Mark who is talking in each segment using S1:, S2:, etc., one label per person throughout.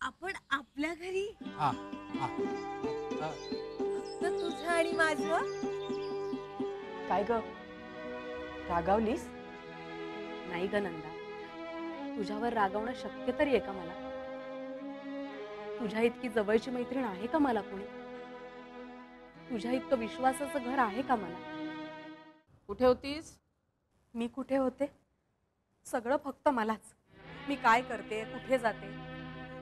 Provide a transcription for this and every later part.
S1: आपण आपल्या घरी फक्त तुझं आणि माझं.
S2: काय ग, रागावलीस? नाही ग नंदा, तुझ्यावर रागवणं शक्य तरी आहे का मला? तुझ्या इतकी जवळची मैत्रीण आहे का मला कोणी? तुझ्या इतकं विश्वासाचं घर आहे का मला?
S3: कुठे होतीस?
S2: मी कुठे होते? सगळं फक्त मलाच. मी काय करते, कुठे जाते,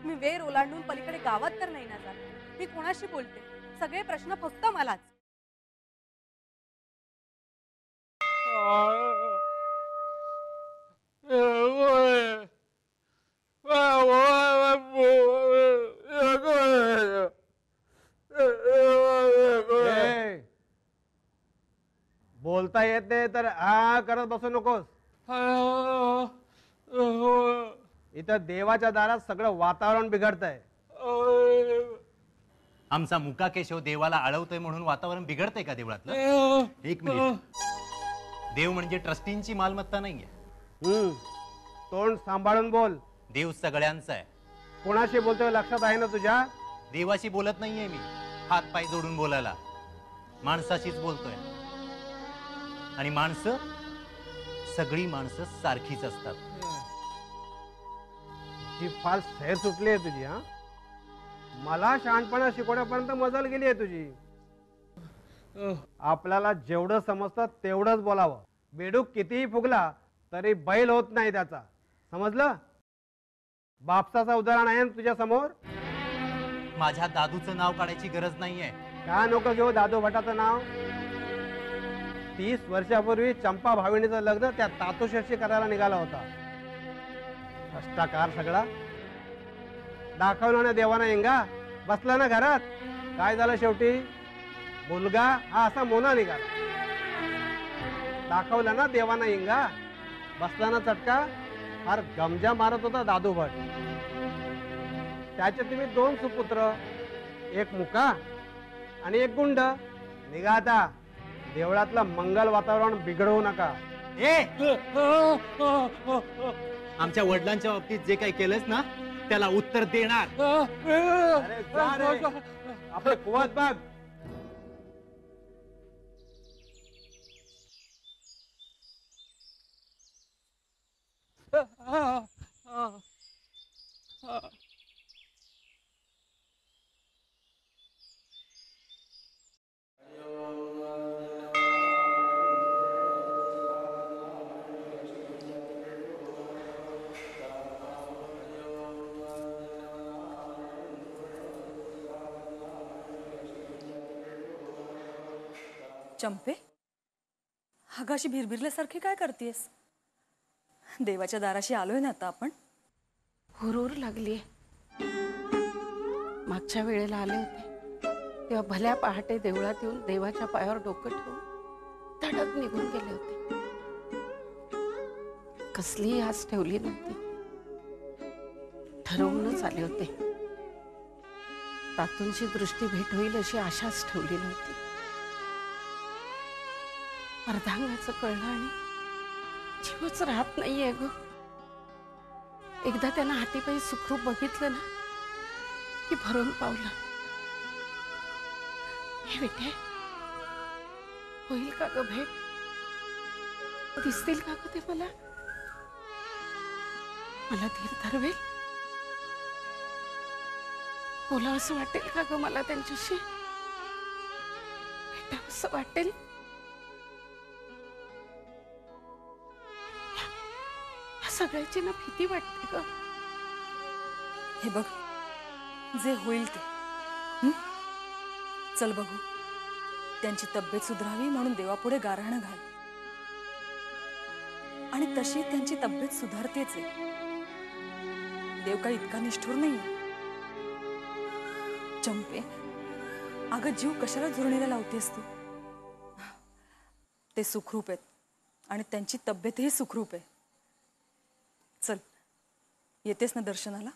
S2: मी वेर ओलांडून पलीकडे गावात तर नाही ना जात. मी कोणाशी बोलते, सगळे प्रश्न फक्त मलाच.
S4: बोलता येत नाही तर हा करत बसू नकोस. इथं देवाच्या दारात सगळं वातावरण बिघडतंय.
S5: आमचा मुका केशव देवाला आळवतोय म्हणून वातावरण बिघडतंय का देवळातलं? एक मिनिट, देव म्हणजे ट्रस्टींची मालमत्ता नाहीये.
S4: तोंड सांभाळून बोल.
S5: देव सगळ्यांचा आहे.
S4: कोणाशी बोलतोय लक्षात आहे ना तुझ्या?
S5: देवाशी बोलत नाहीये मी, हात पाय जोडून बोलायला. माणसाशीच बोलतोय. आणि माणसं, सगळी माणसं सारखीच असतात.
S4: ही फार सैर सुटली आहे तुझी. हा, मला शहाणपणा शिकवण्यापर्यंत मजल गेली आहे तुझी. आपल्याला जेवढं समजतं तेवढंच बोलावं. बेडूक कितीही फुगला तरी बैल होत नाही त्याचा. समजलं? बापसाचं उदाहरण आहे ना तुझ्या समोर.
S5: माझ्या दादूचं नाव काढायची गरज नाहीये.
S4: का नको घेऊ दादू भटाचं नाव? 30 वर्षापूर्वी चंपा भाविणीचं लग्न त्या तातोशाशी करायला निघाला होता. भ्रष्टाचार सगळा. दाखवलं ना देवाना इंगा. बसला ना घरात. काय झालं शेवटी? मुलगा हा असा मोना निघाला. दाखवलं ना देवाना इंगा. बसला ना चटका. फार गमजा मारत होता दादू भट. त्याचे तुम्ही 2 सुपुत्र, एक मुका आणि एक गुंड. निघा आता. देवळातलं मंगल वातावरण बिघडवू नका.
S5: आमच्या वडिलांच्या बाबतीत जे काही केलंस ना त्याला उत्तर देणार.
S4: आपले कुवत बघ.
S2: चंपे, अगं अशी भिरभिरल्यासारखी काय करतेस? देवाच्या दाराशी आलोय ना आता आपण.
S3: हुरूर लागली. मागच्या वेळेला आले होते तेव्हा भल्या पहाटे देवळात येऊन देवाच्या पायावर डोकं ठेवून धडक निघून गेले होते. कसलीही आस ठेवली नव्हती. ठरवूनच आले होते. तातूंची दृष्टी भेट होईल अशी आशाच ठेवली नव्हती. अर्धांगाचं कळलं आणि जीवच राहत नाहीये ग. एकदा त्यांना हातीपायी सुखरूप बघितलं ना की भरून पावलं. हे विठे, होईल का ग भेट? दिसतील का ग ते मला? मला धीर धरवेल? बोलावं असं वाटेल का ग मला त्यांच्याशी? भेटावं असं वाटेल? या सगळ्याची ना भीती वाटते ग.
S6: हे बघ, जे होईल ते. हं? चल बघू. त्यांची तब्येत सुधारावी म्हणून देवापुढे गाऱ्हाणं घाल. आणि तशी त्यांची तब्येत सुधारतेच आहे. देव काही इतका निष्ठुर नाहीये. चंपे, अगं जीव कशाला झुरणीला लावतेस तू? ते सुखरूप आहेत आणि त्यांची तब्येतही सुखरूप आहे. चल, येतेस ना दर्शनाला?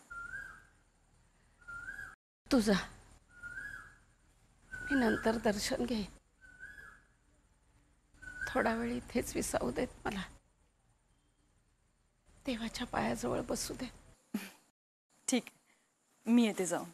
S3: तुझा मी नंतर दर्शन घेईन. थोडा वेळ इथेच विसावू देत मला. देवाच्या पायाजवळ बसू दे.
S6: ठीक आहे, मी येते जाऊन.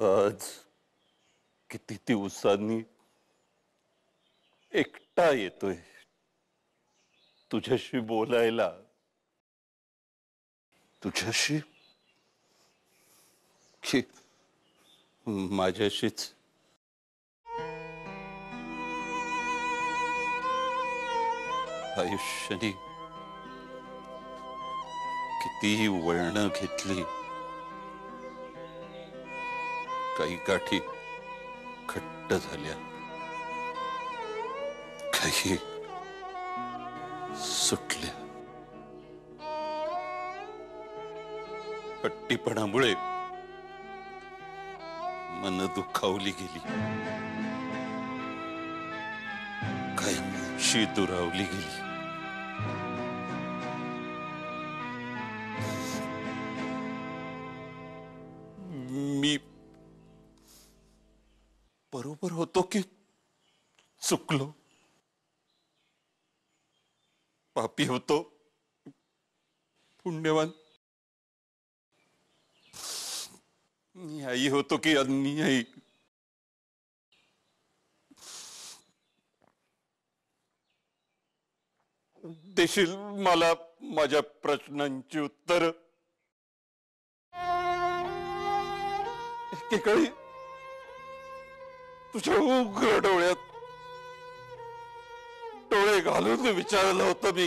S7: आज किती दिवसांनी एकटा येतोय तुझ्याशी बोलायला. तुझ्याशी की माझ्याशीच? आयुष्याने कितीही वळणं घेतली, काही गाठी घट्ट झाल्या, काही सुटल्या. हट्टीपणामुळे मन दुखावली गेली, काहीशी दुरावली गेली. मी बरोबर होतो की चुकलो? पापी होतो, पुण्यवान? न्यायी होतो की अन्यायी? देशील मला माझ्या प्रश्नांची उत्तर? एकेकाळी तुझ्या उघड डोळ्यात डोळे घालून विचारलं होतं मी,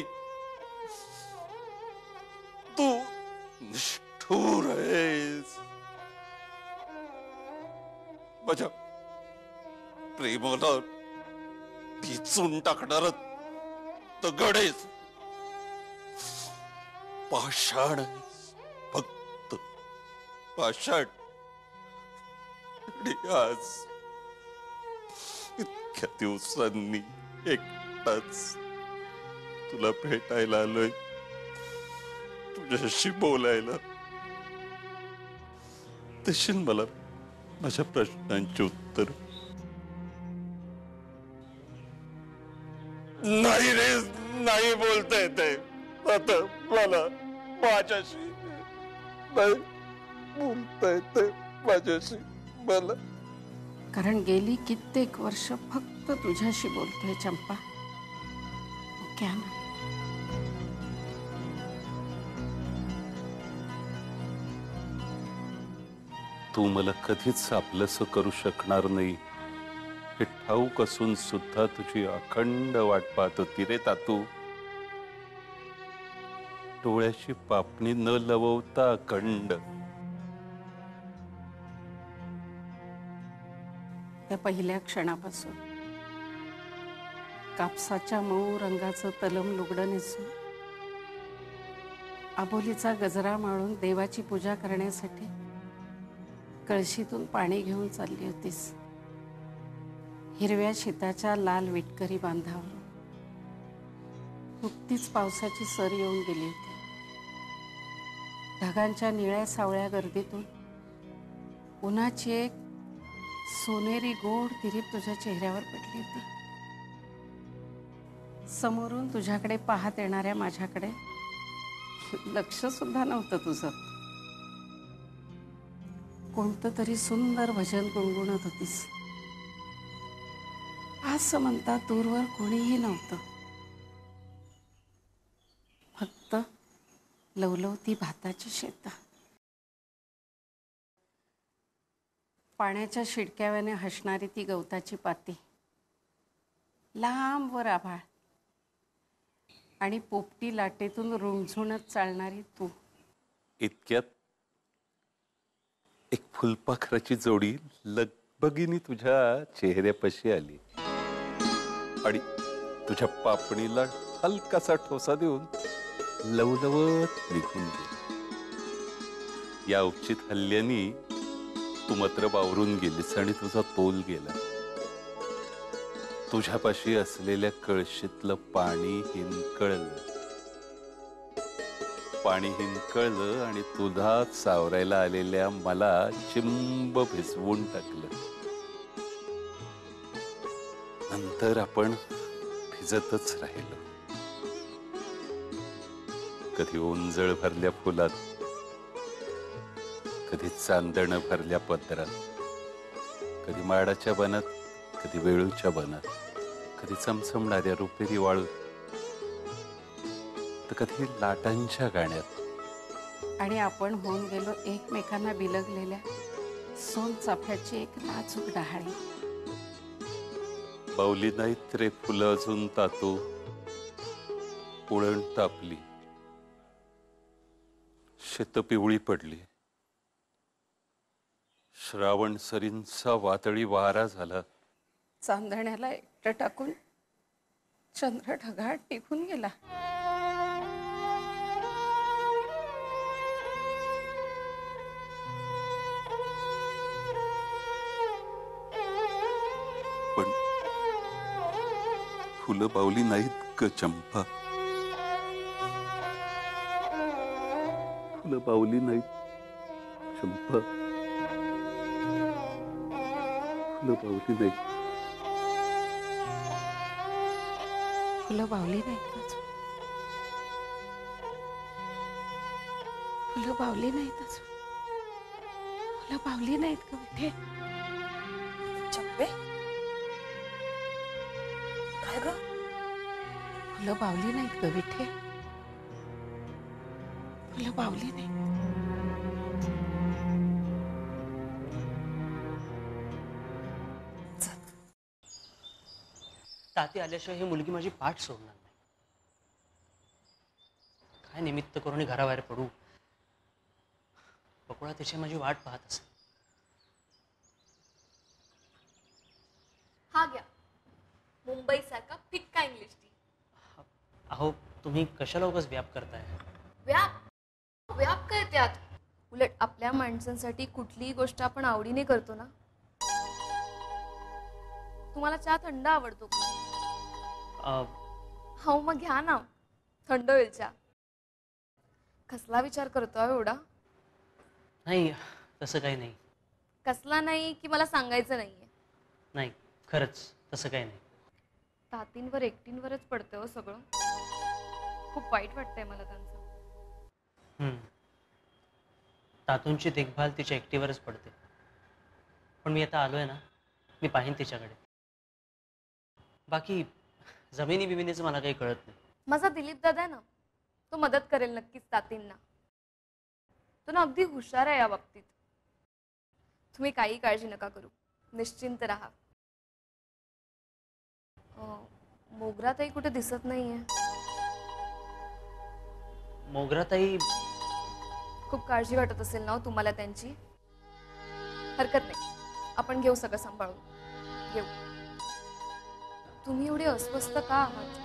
S7: तू निष्ठुर आहेस, माझ्या प्रेमाला पिचून टाकणार दगड आहेस, पाषाण आहेस, फक्त पाषाण. आणि आज इतक्या दिवसांनी एकटाच तुला भेटायला आलोय, तुझ्याशी बोलायला. देशील मला माझ्या प्रश्नांची उत्तर? नाही रे, नाही बोलता येते आता मला माझ्याशी, नाही बोलता येते माझ्याशी मला.
S3: कारण गेली कित्येक वर्ष फक्त तुझ्याशी बोलतोय चंपा. क्या ना?
S7: तू मला कधीच आपलंसं करू शकणार नाही हे ठाऊक असून सुद्धा तुझी अखंड वाट पाहत होती रे तातू. डोळ्याची पापणी न लवता अखंड.
S3: त्या पहिल्या क्षणापासून कापसाच्या मऊ रंगाचं तलम लुगडं नेसून आबोलीचा गजरा माळून देवाची पूजा करण्यासाठी कळशीतून पाणी घेऊन चालली होतीस. हिरव्या शीताच्या लाल विटकरी बांधावर नुकतीच पावसाची सर येऊन गेली होती. ढगांच्या निळ्या सावळ्या गर्दीतून उन्हाची एक सोनेरी गोड तिरीप तुझ्या चेहऱ्यावर पडली होती. समोरून तुझ्याकडे पाहत येणाऱ्या माझ्याकडे लक्ष सुद्धा नव्हतं तुझं. कोणतं तरी सुंदर भजन गुणगुणत होतीस. असं म्हणता दूरवर कोणीही नव्हतं. फक्त लवलवती भाताची शेतं, पाण्याच्या शिडक्याव्याने हसणारी ती गवताची पाती, लांबवर आभाळ आणि पोपटी लाटेतून रुंझुणत चालणारी तू.
S7: इतक्यात एक फुलपाखराची जोडी लगबगीने तुझ्या चेहऱ्यापाशी आली आणि तुझ्या पापणीला हलकासा ठोसा देऊन लवलवत निघून गेली. या उपचित हल्ल्यानी तू मात्र बावरून गेलीस आणि तुझा तोल गेला. तुझ्यापाशी असलेल्या कळशीतलं पाणी हिंकळलं आणि दुधात सावरायला आलेल्या मला चिंब भिजवून टाकलं. नंतर आपण भिजतच राहिलो. कधी ओंजळ भरल्या फुलात, कधी चांदणं भरल्या पदरात, कधी माडाच्या बनात, कधी वेळूच्या बनात, कधी चमचमणाऱ्या रुपेरी वाळूत, तर कधी लाटांच्या गाण्यात.
S3: आणि आपण होऊन गेलो एकमेकांना बिलगलेल्या सोनचाफ्याची एक नाजूक डहाळी.
S7: बावली नाहीत रे फुलं अजून तातू, उळण तापली, शेत पिवळी पडली. श्रावण सरींचा वातळी वारा झाला.
S3: चांदण्याला एकटं टाकून चंद्र ढगात टिकून गेला.
S7: पण फुलं बावली नाहीत ग चंपा, फुलं बावली नाहीत चंपा, फुलं बावली नाहीत.
S3: फुलं बावली नाहीत अजून, फुलं बावली नाहीत अजून, फुलं बावली नाहीत ग विठे.
S6: चंपे, काय ग?
S3: फुलं बावली नाहीत ग विठे, फुलं बावली नाहीत.
S8: ताती आल्याशिवाय ही मुलगी माझी पाठ सोडणार नाही. काय निमित्त करून घराबाहेर पडू, बकुळा तिची माझी वाट पाहत असेल.
S1: हा घ्या मुंबई सारखा फिक्का इंग्लिश टी.
S8: अहो तुम्ही कशाला उगाच व्याप करताय?
S1: व्याप व्याप काय त्यात? उलट आपल्या माणसांसाठी कुठलीही गोष्ट आपण आवडीने करतो ना. तुम्हाला चहा थंड आवडतो का? हो मग घ्या ना, थंड होईल चहा. कसला विचार करतो एवढा?
S8: नाही तसं काही नाही.
S1: कसला नाही की मला सांगायचं नाहीये?
S8: नाही खरंच तसं काही नाही.
S1: तातींवर एकटींवरच पडतंय हो सगळं. खूप वाईट वाटतंय मला त्यांचं.
S8: तातूंची देखभाल तिच्या एकटीवरच पडते. पण मी आता आलोय ना, मी पाहीन तिच्याकडे. बाकी जमिनी बिमिनीचं मला काही कळत नाही.
S1: माझा दिलीप दादा आहे ना, तो मदत करेल नक्कीच तातींना. तो ना अगदी हुशार आहे या बाबतीत. तुम्ही काही काळजी नका करू, निश्चिंत राहा. मोगराताई कुठे दिसत नाहीये.
S8: मोगराताई
S1: खूप काळजी वाटत असेल ना हो तुम्हाला त्यांची. हरकत नाही, आपण घेऊ सगळं सांभाळून घेऊ. तुम्ही एवढे अस्वस्थ का आहात?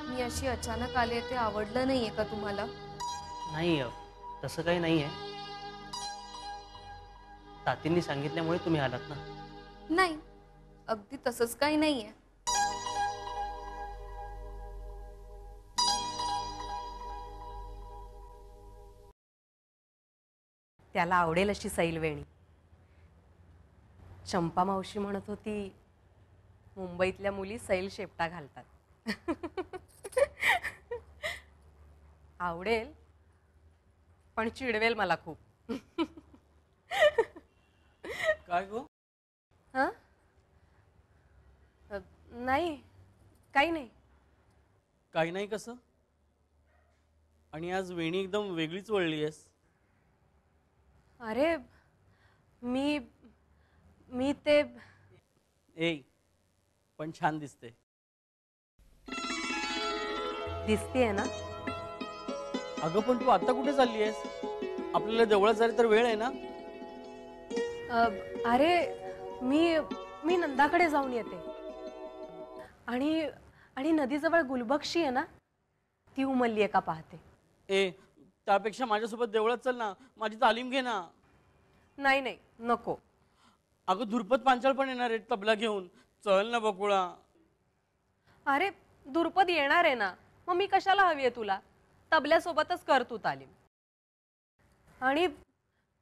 S1: मी अशी अचानक आले ते आवडलं नाहीये का तुम्हाला?
S8: नाही, तसं काही नाही आहे. तातींनी सांगितल्यामुळे तुम्ही आलात ना.
S1: नाही, अगदी तसंच काही नाहीये.
S2: त्याला आवडेल अशी सैलवेणी. चंपा मावशी म्हणत होती मुंबईतल्या मुली सैल शेपटा घालतात. आवडेल, पण चिडवेल मला खूप.
S9: काय गो?
S2: हा, नाही, काही नाही.
S9: काही नाही कसं? आणि आज वेणी एकदम वेगळीच वळली आहेस.
S2: अरे मी ते
S9: ए, पण छान दिसते.
S2: दिसतेय ना.
S9: अगं पण तू आता कुठे चालली आहेस? आपल्याला देवळात जायला तर वेळ आहे ना.
S2: अरे मी नंदाकडे जाऊन येते. आणि नदीजवळ गुलबक्षी आहे ना, ती उमलली आहे का पाहते.
S9: ए, त्यापेक्षा माझ्यासोबत देवळात चल ना, माझी तालीम घे ना.
S2: नाही नको.
S9: अगं धुरपत पांचाळ पण येणार आहे तबला घेऊन. चल ना बकुळा.
S2: अरे दुर्पद येणार आहे ना, मग मी कशाला हवी आहे तुला? तबल्यासोबतच कर तू तालीम. आणि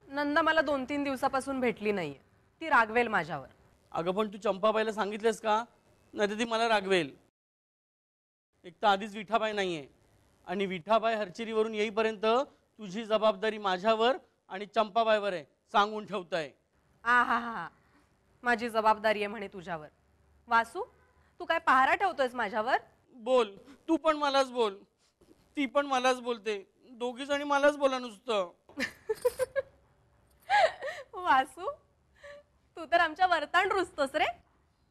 S2: नंदा मला 2-3 दिवसापासून भेटली नाहीये. ती रागवेल माझ्यावर.
S9: अगं पण तू चंपाबाईला सांगितलेस का? नाही तर ती मला रागवेल. एक तर आधीच विठाबाई नाहीये, आणि विठाबाई हरचिरीवरून येईपर्यंत तुझी जबाबदारी माझ्यावर आणि चंपाबाईवर आहे, सांगून ठेवताय.
S2: हा, माझी जबाबदारी आहे म्हणे तुझ्यावर. वासू, तू काय पहारा ठेवतोयस माझ्यावर?
S9: बोल, तू पण मलाच बोल, ती पण मलाच बोलते, दोघी जणी मलाच बोला नुसतं.
S2: वासू, तू तर आमच्या वरतांड रुसतोस रे.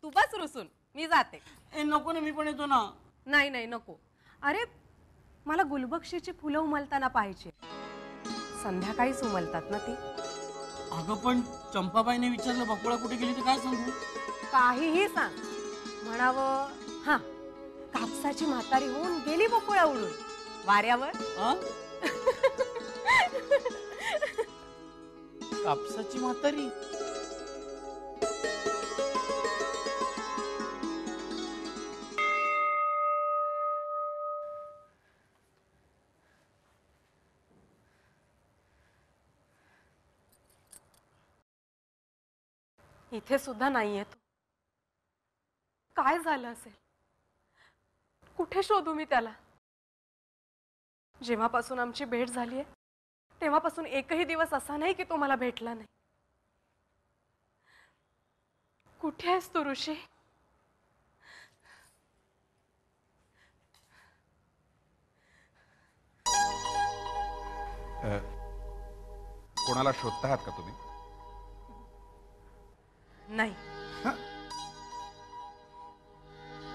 S2: तू बस रुसून, मी जाते.
S9: ए नको ना, मी पण येतो ना.
S2: नाही नको. अरे मला गुलबक्षीची फुलं उमलताना पाहिजे. संध्याकाळीच उमलतात ना ती.
S9: अगं पण चंपाबाईने विचारलं बकुळा कुठे गेली तर काय सांगू?
S2: काहीही सांग. म्हणावं, हा, कापसाची म्हातारी होऊन गेली बकुळा उडून वाऱ्यावर.
S9: कापसाची म्हातारी?
S2: इथे सुद्धा नाहीये तो. काय झालं असेल? कुठे शोधू मी त्याला? जेव्हापासून आमची भेट झाली आहे तेव्हापासून एकही दिवस असा नाही की तो मला भेटला नाही. कुठे आहेस तू ऋषी?
S10: कोणाला शोधता आहात का तुम्ही?
S2: नाही.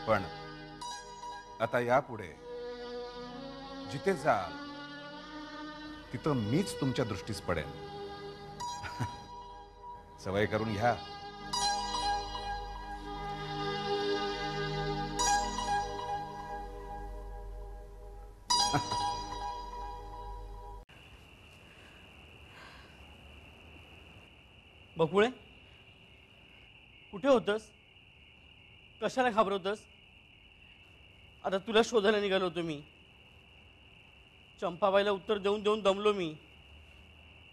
S10: पण आता यापुढे जिथे जाल तिथं मीच तुमच्या दृष्टीस पडेन. सवय करून घ्या.
S9: बकुळे, कुठे होतस? कशाला घाबरवतस? आता तुला शोधायला निघालो होतो मी. चंपाबाईला उत्तर देऊन देऊन दमलो मी.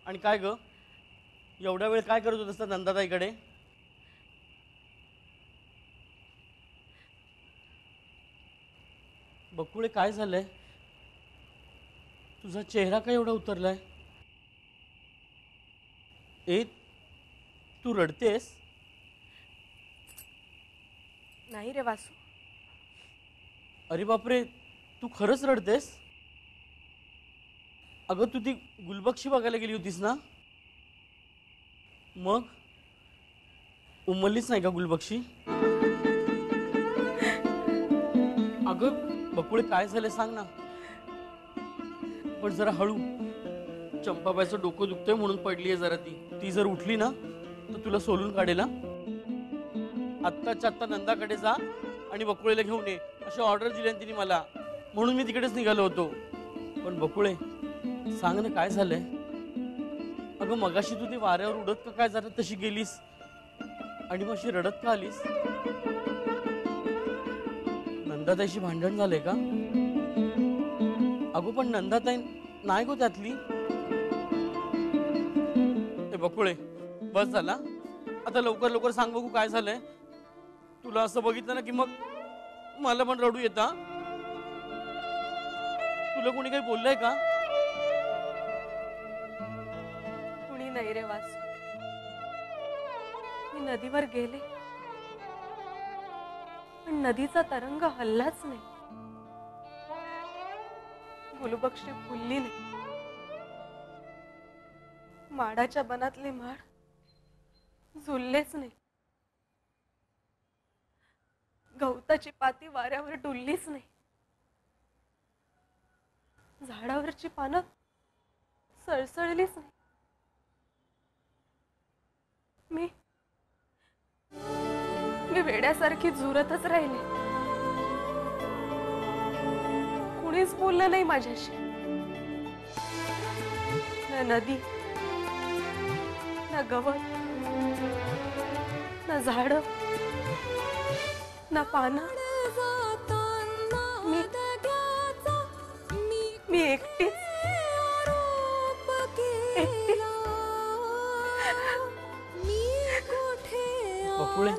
S9: आणि काय ग, एवढा वेळ काय करत होतस नंदाताईकडे? बकुळे, काय झालंय? तुझा चेहरा काय एवढा उतरलाय? ए, तू रडतेस?
S2: नाही रे वासू.
S9: अरे बापरे, तू खरंच रडतेस? अगं तू ती गुलबक्षी बघायला गेली होतीस ना? मग उमललीच नाही का गुलबक्षी? अगं बकुळे, काय झालं सांग ना. पण जरा हळू. चंपाबाईचं डोकं दुखतंय म्हणून पडलीये जरा ती जर उठली ना तर तुला सोलून काढेल. आत्ताच्या आत्ता नंदाकडे जा आणि बकुळेला घेऊन ये अशी ऑर्डर दिली तिने मला, म्हणून मी तिकडेच निघालो होतो. पण बकुळे, सांग ना काय झालंय? अगं मगाशी तू ती वाऱ्यावर उडत का काय जरा तशी गेलीस आणि मग अशी रडत का आलीस? नंदाताईशी भांडण झालंय का? अगो पण नंदाताई नाही गो त्यातली. ते बकुळे, बस झाला आता, लवकर लवकर सांग बघू काय झालंय. तुला असं बघितलं ना की मग मला पण रडू येता. तुला कोणी काही बोललंय का?
S2: कुणी नाही रे वासू. मी नदीवर गेले पण नदीचा तरंग हल्लाच नाही. गुलबक्षी फुलली नाही. माडाच्या बनातले माड झुललेच नाही. गवताची पाती वाऱ्यावर डुललीच नाही. झाडावरची पानं सळसळलीच नाही. मी वेड्यासारखी झुरतच राहिले. कुणीच बोललं नाही माझ्याशी. ना नदी, ना गवत, ना झाड, ना पानं. मी एकटीच.
S9: बकुळे,